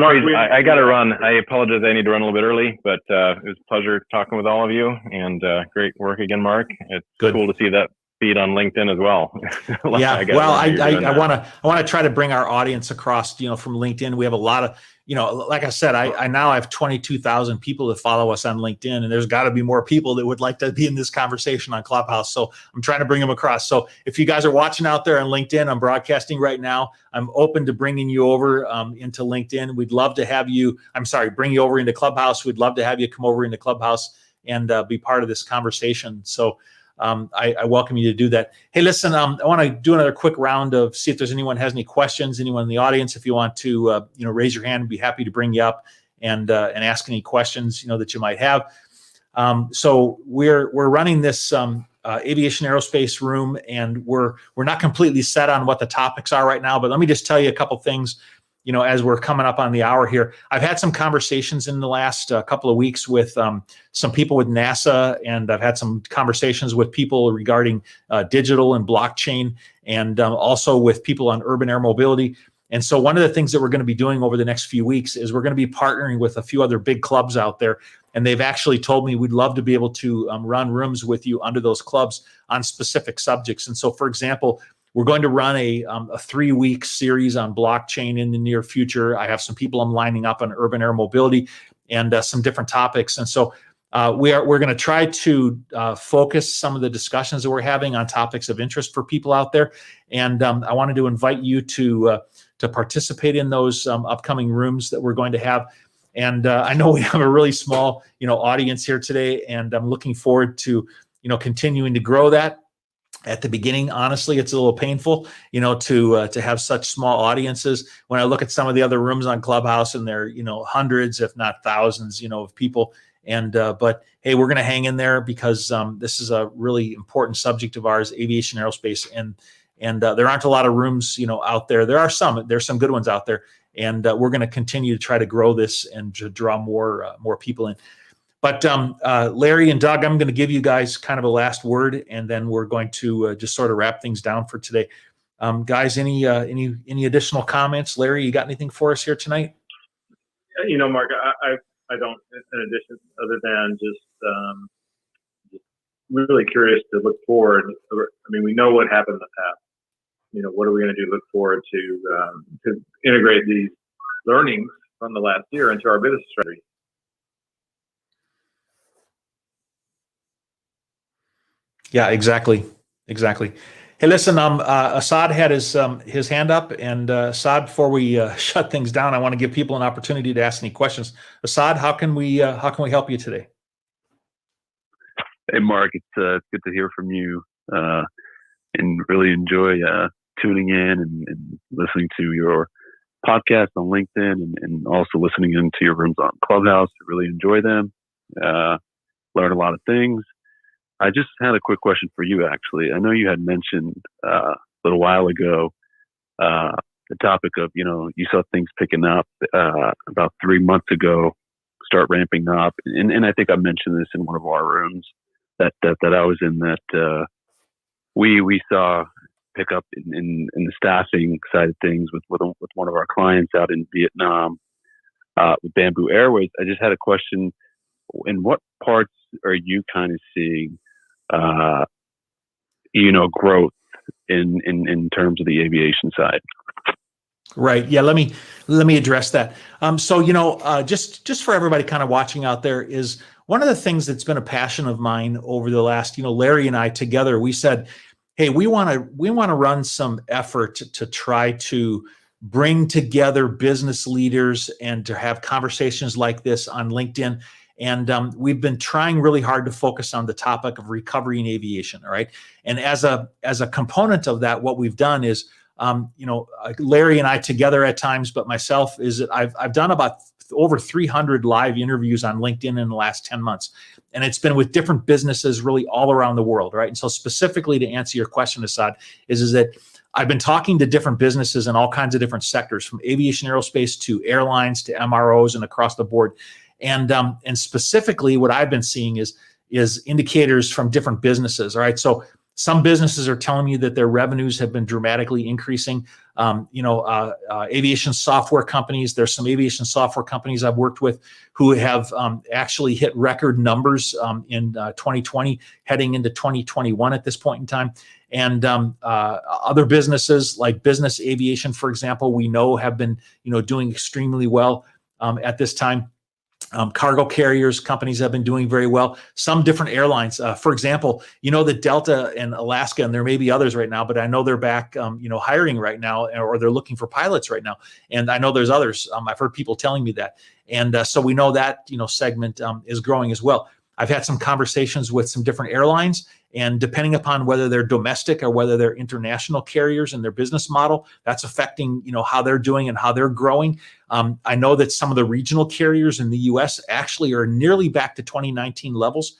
got to run. I apologize. I need to run a little bit early, but it was a pleasure talking with all of you, and great work again, Mark. It's cool to see that feed on LinkedIn as well. Yeah, I want to try to bring our audience across, from LinkedIn. We have a lot of, like I said, I now have 22,000 people that follow us on LinkedIn, and there's got to be more people that would like to be in this conversation on Clubhouse. So I'm trying to bring them across. So if you guys are watching out there on LinkedIn, I'm broadcasting right now. I'm open to bringing you over into LinkedIn. We'd love to have you, bring you over into Clubhouse. We'd love to have you come over into Clubhouse and be part of this conversation. So I welcome you to do that. Hey, listen, I want to do another quick round of see if there's anyone has any questions, anyone in the audience. If you want to, raise your hand, I'd be happy to bring you up and ask any questions, that you might have. So we're running this aviation aerospace room, and we're not completely set on what the topics are right now, but let me just tell you a couple things, as we're coming up on the hour here. I've had some conversations in the last couple of weeks with some people with NASA, and I've had some conversations with people regarding digital and blockchain, and also with people on urban air mobility. And so one of the things that we're going to be doing over the next few weeks is we're going to be partnering with a few other big clubs out there. And they've actually told me we'd love to be able to run rooms with you under those clubs on specific subjects. And so, for example, we're going to run a 3-week series on blockchain in the near future. I have some people I'm lining up on urban air mobility and some different topics. And so we're going to try to focus some of the discussions that we're having on topics of interest for people out there. And I wanted to invite you to participate in those upcoming rooms that we're going to have. And I know we have a really small, audience here today, and I'm looking forward to, continuing to grow that. At the beginning, honestly, it's a little painful, to have such small audiences. When I look at some of the other rooms on Clubhouse, and they're, hundreds, if not thousands, of people. And but hey, we're going to hang in there because this is a really important subject of ours, aviation aerospace, and there aren't a lot of rooms, out there. There's some good ones out there. And we're going to continue to try to grow this and to draw more people in. But Larry and Doug, I'm going to give you guys kind of a last word, and then we're going to just sort of wrap things down for today. Guys, any additional comments? Larry, you got anything for us here tonight? Mark, I don't. In addition, other than just really curious to look forward. I mean, we know what happened in the past. What are we going to do? Look forward to integrate these learnings from the last year into our business strategy. Yeah, exactly. Hey, listen, Assad had his hand up, and Assad, before we shut things down, I want to give people an opportunity to ask any questions. Assad, how can we help you today? Hey, Mark, it's good to hear from you, and really enjoy tuning in and listening to your podcast on LinkedIn, and also listening into your rooms on Clubhouse. I really enjoy them. Learn a lot of things. I just had a quick question for you, actually. I know you had mentioned a little while ago the topic of, you saw things picking up about 3 months ago, start ramping up. And I think I mentioned this in one of our rooms that I was in, that we saw pick up in the staffing side of things with one of our clients out in Vietnam with Bamboo Airways. I just had a question: in what parts are you kind of seeing growth in terms of the aviation side? Right. Yeah. Let me address that. So just for everybody kind of watching out there, is one of the things that's been a passion of mine over the last, Larry and I together, we said, hey, we want to run some effort to try to bring together business leaders and to have conversations like this on LinkedIn. And we've been trying really hard to focus on the topic of recovery in aviation. All right. And as a component of that, what we've done is, Larry and I together at times, but myself, is that I've done about over 300 live interviews on LinkedIn in the last 10 months. And it's been with different businesses really all around the world, right? And so specifically to answer your question, Assad, is that I've been talking to different businesses in all kinds of different sectors, from aviation aerospace to airlines to MROs and across the board. And specifically what I've been seeing is indicators from different businesses, all right? So some businesses are telling me that their revenues have been dramatically increasing. Aviation software companies, there's some aviation software companies I've worked with who have actually hit record numbers in 2020, heading into 2021 at this point in time. And other businesses like Business Aviation, for example, we know have been doing extremely well at this time. Cargo carriers, companies have been doing very well. Some different airlines, for example, the Delta and Alaska, and there may be others right now, but I know they're back, hiring right now, or they're looking for pilots right now. And I know there's others. I've heard people telling me that. And so we know that, segment is growing as well. I've had some conversations with some different airlines, and depending upon whether they're domestic or whether they're international carriers and their business model, that's affecting, how they're doing and how they're growing. I know that some of the regional carriers in the U.S. actually are nearly back to 2019 levels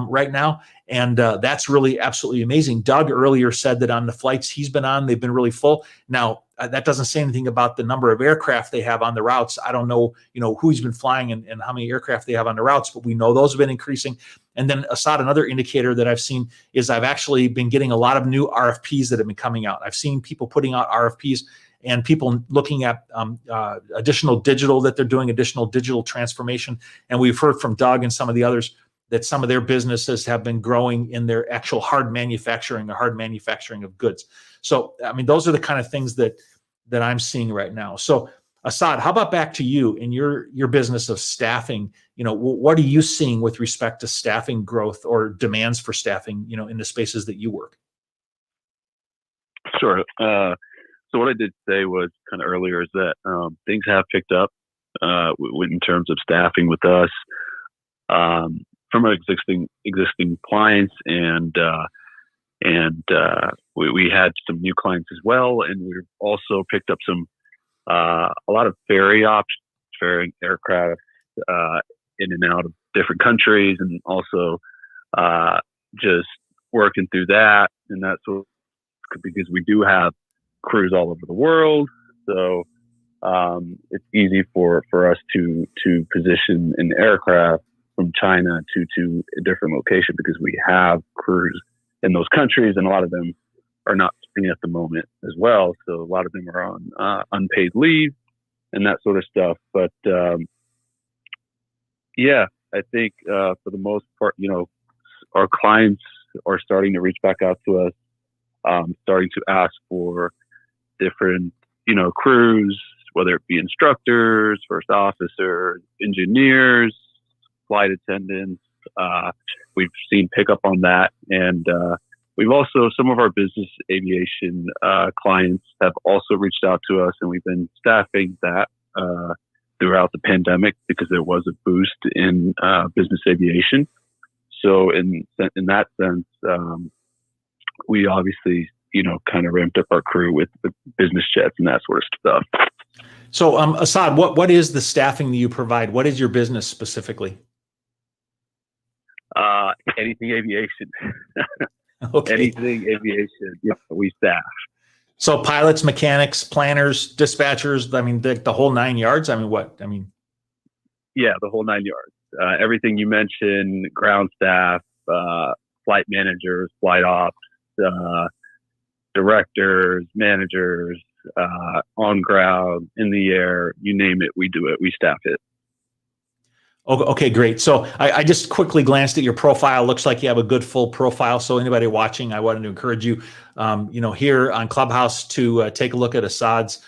right now. And that's really absolutely amazing. Doug earlier said that on the flights he's been on, they've been really full. Now, that doesn't say anything about the number of aircraft they have on the routes. I don't know, who he's been flying and how many aircraft they have on the routes, but we know those have been increasing. And then Assad, another indicator that I've seen is I've actually been getting a lot of new RFPs that have been coming out. I've seen people putting out RFPs and people looking at additional digital that they're doing, additional digital transformation. And we've heard from Doug and some of the others that some of their businesses have been growing in their actual hard manufacturing of goods. So, I mean, those are the kind of things that I'm seeing right now. So, Assad, how about back to you in your business of staffing? What are you seeing with respect to staffing growth or demands for staffing, in the spaces that you work? Sure. So what I did say was kind of earlier is that things have picked up in terms of staffing with us from our existing clients, and we had some new clients as well, and we've also picked up some a lot of ferrying aircraft in and out of different countries, and also just working through that, and that's because we do have crews all over the world, so it's easy for us to position an aircraft from China to a different location because we have crews in those countries, and a lot of them are not working at the moment as well. So a lot of them are on unpaid leave and that sort of stuff. But yeah, I think for the most part, our clients are starting to reach back out to us, starting to ask for different, crews, whether it be instructors, first officers, engineers, flight attendants. We've seen pickup on that, and we've also, some of our business aviation clients have also reached out to us, and we've been staffing that throughout the pandemic because there was a boost in business aviation. So in that sense, we obviously, kind of ramped up our crew with business jets and that sort of stuff. So, Assad, what is the staffing that you provide? What is your business specifically? Anything aviation. Okay. Anything aviation. Yeah, we staff. So pilots, mechanics, planners, dispatchers, I mean, the whole 9 yards. I mean, what? I mean, yeah, the whole 9 yards. Everything you mentioned, ground staff, flight managers, flight ops, directors, managers, on ground, in the air, you name it, we do it. We staff it. Okay, great. So I just quickly glanced at your profile. Looks like you have a good full profile. So anybody watching, I wanted to encourage you, here on Clubhouse to take a look at Assad's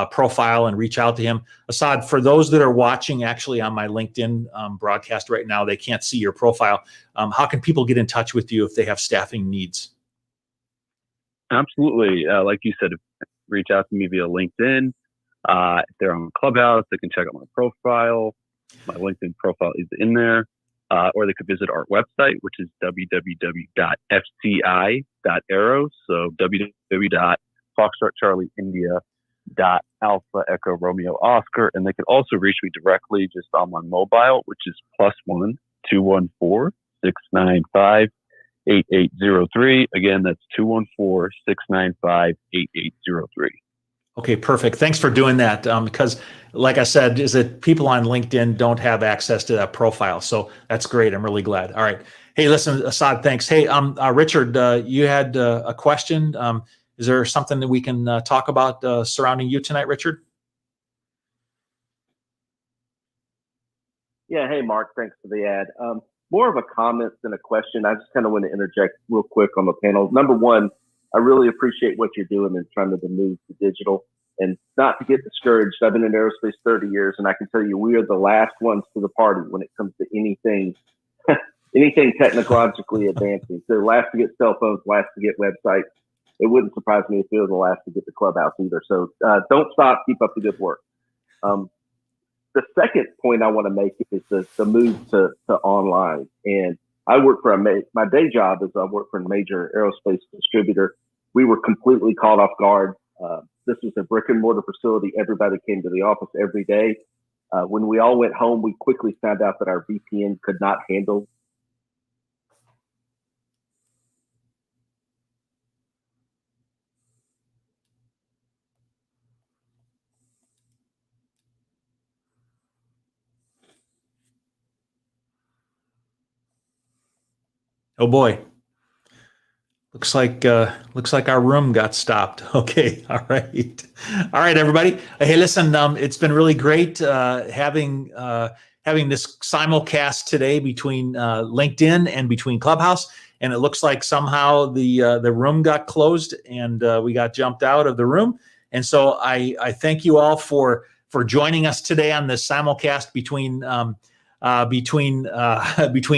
profile and reach out to him. Assad, for those that are watching actually on my LinkedIn broadcast right now, they can't see your profile. How can people get in touch with you if they have staffing needs? Absolutely. Like you said, reach out to me via LinkedIn. If they're on Clubhouse, they can check out my profile. My LinkedIn profile is in there. Or they could visit our website, which is www.fci.aero. So www.foxtrot.charlie.india.alpha echo Romeo Oscar. And they could also reach me directly just on my mobile, which is +1 214 695 8803. Again, that's 214 695 8803. Okay, perfect. Thanks for doing that. Because like I said, is that people on LinkedIn don't have access to that profile. So that's great. I'm really glad. All right. Hey, listen, Assad, thanks. Hey, Richard, you had a question. Is there something that we can talk about surrounding you tonight, Richard? Yeah. Hey, Mark, thanks for the ad. More of a comment than a question. I just kind of want to interject real quick on the panel. Number one, I really appreciate what you're doing in trying to move to digital, and not to get discouraged. I've been in aerospace 30 years, and I can tell you we are the last ones to the party when it comes to anything technologically advancing. So last to get cell phones, last to get websites. It wouldn't surprise me if we were the last to get the Clubhouse either. So don't stop. Keep up the good work. the second point I want to make is the move to online. And I work for my day job is I work for a major aerospace distributor. We were completely caught off guard. This was a brick and mortar facility. Everybody came to the office every day. When we all went home, we quickly found out that our VPN could not handle. Oh boy. Looks like our room got stopped. Okay, all right, everybody. Hey, listen, it's been really great having this simulcast today between LinkedIn and between Clubhouse. And it looks like somehow the room got closed and we got jumped out of the room. And so I thank you all for joining us today on this simulcast between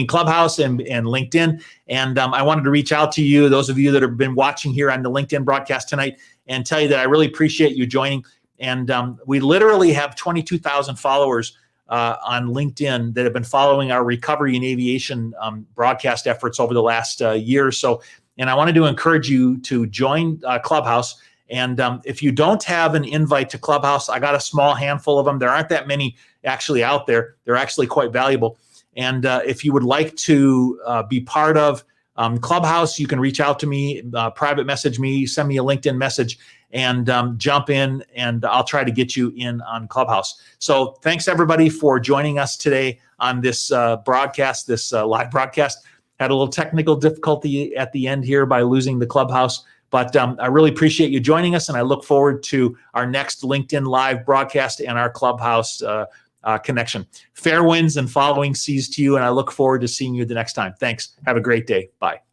Clubhouse and LinkedIn. And I wanted to reach out to you, those of you that have been watching here on the LinkedIn broadcast tonight, and tell you that I really appreciate you joining. And we literally have 22,000 followers on LinkedIn that have been following our recovery and aviation broadcast efforts over the last year or so. And I wanted to encourage you to join Clubhouse. And if you don't have an invite to Clubhouse, I got a small handful of them. There aren't that many actually out there. They're actually quite valuable. And if you would like to be part of Clubhouse, you can reach out to me, private message me, send me a LinkedIn message, and jump in, and I'll try to get you in on Clubhouse. So thanks, everybody, for joining us today on this broadcast, this live broadcast. Had a little technical difficulty at the end here by losing the Clubhouse. But I really appreciate you joining us, and I look forward to our next LinkedIn Live broadcast and our Clubhouse connection. Fair winds and following seas to you, and I look forward to seeing you the next time. Thanks. Have a great day. Bye.